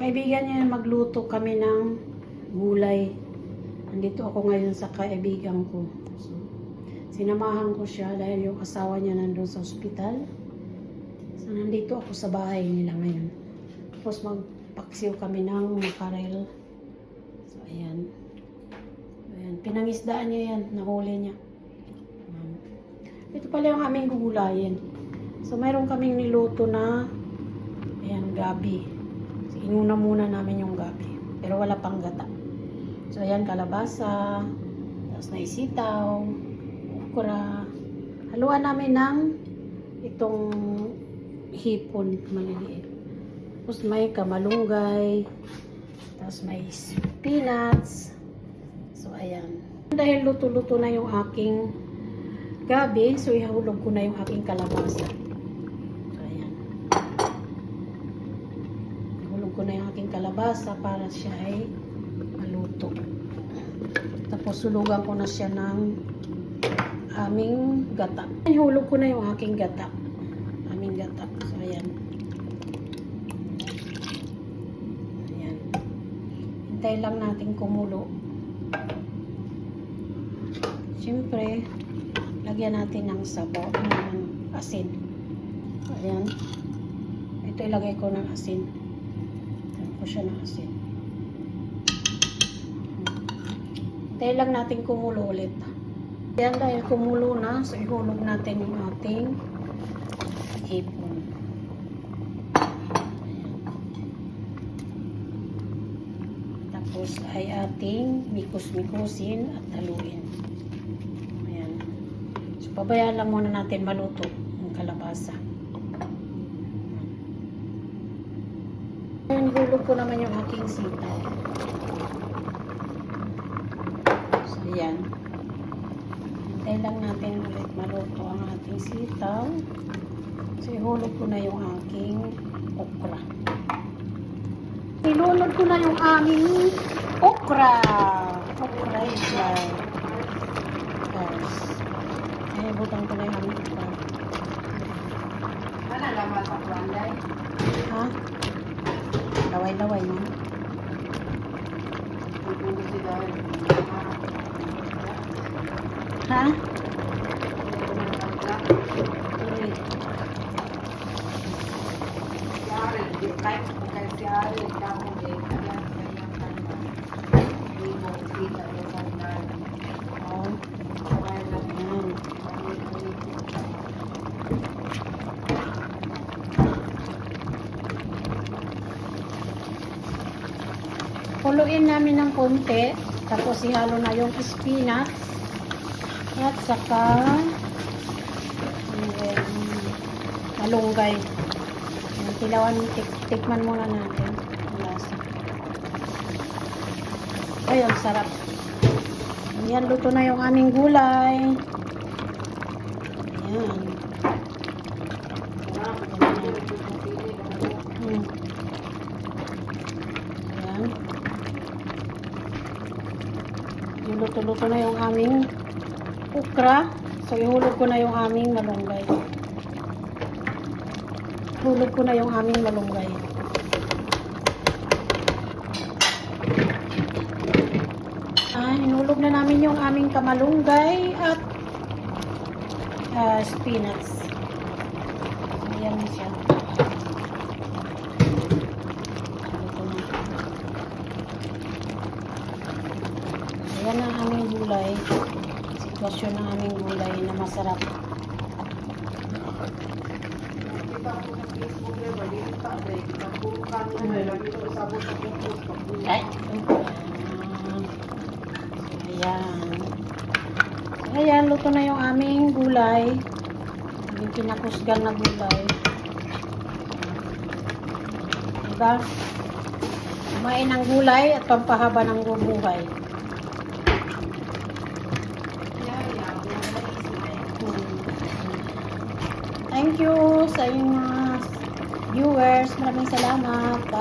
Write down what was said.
kaibigan niya magluto kami ng gulay. Nandito ako ngayon sa kaibigan ko. So, sinamahan ko siya dahil yung asawa niya nandun sa ospital. So, nandito ako sa bahay nila ngayon. Tapos magpaksiw kami ng makarel. So, ayan. Ayan. Pinangisdaan niya yan. Nahuli niya. Ito pala yung aming gugulayin. So, mayroon kaming niluto na ayan, gabi. So, inuna muna namin yung gabi. Pero wala pang gata. So, ayan, kalabasa. Tapos naisitaw. Okra. Haluan namin ng itong hipon maliliit. Tapos may kamalunggay. Tapos may peanuts. So, ayan. Dahil luto-luto na yung aking gabi, so ihulog ko na yung aking kalabasa. So, ayan. Ihulog ko na yung aking kalabasa para siya ay maluto. Tapos sulugan ko na siya ng aming gata. Ihulog ko na yung aking gata. Aming gata. So, ayan. Ayan. Hintay lang natin kumulo. Siyempre, lagyan natin ng sabaw, ng asin. So, ayan. Ito ilagay ko ng asin. Lagyan ko siya ng asin. Hintayin lang natin kumulo ulit. Ayan, dahil kumulo na, so ihulog natin yung ating hipon. Tapos ay ating mikos-mikosin at haluin. Pabayaan lang muna natin maluto ang kalabasa. Ngayon, hulog ko naman yung aking sitaw. So, ayan. Hintay lang natin ulit maluto ang ating sitaw. So, ihulog ko na yung aking okra. Ilulog ko na yung aming okra. Okra is like, guys. Ay, butang ko na yung aming okra. Ano naman sa kuwanday? Ha? Laway-laway mo. Pagpuno si Dahil. Ha? Si Ariel, di kahit kung si Ariel, kamo din, kaya kanyang kanya. Hindi mo kita yung sandal. Oo. Kaya lang Ayan. Kuluin namin ng konti. Tapos ihalo na yung spinach. At saka malunggay. Ayan, tilawan, tikman muna natin ang lasa. Ay, ang sarap. Ayan, luto na yung aming gulay. Ayan. Hmm. Ayan. Luto-luto na yung aming okra. So, ihulog ko na yung aming malunggay. Hulog ko na yung aming malunggay. Hinulog na namin yung aming kamalunggay at spinach. Ayan na siya. Ito na. Ayan ang aming gulay. Sitwasyon ng aming gulay na masarap. kita ko sa Facebook na balita. Kita ko kami lagi ko sabot sa post. Ay. Ayan. Ayan, luto na yung aming gulay. Yung kinakusgan na gulay. Diba? Kumain ng gulay at pampahaba ng buhay. Thank you sa inyong mga viewers. Maraming salamat. Bye.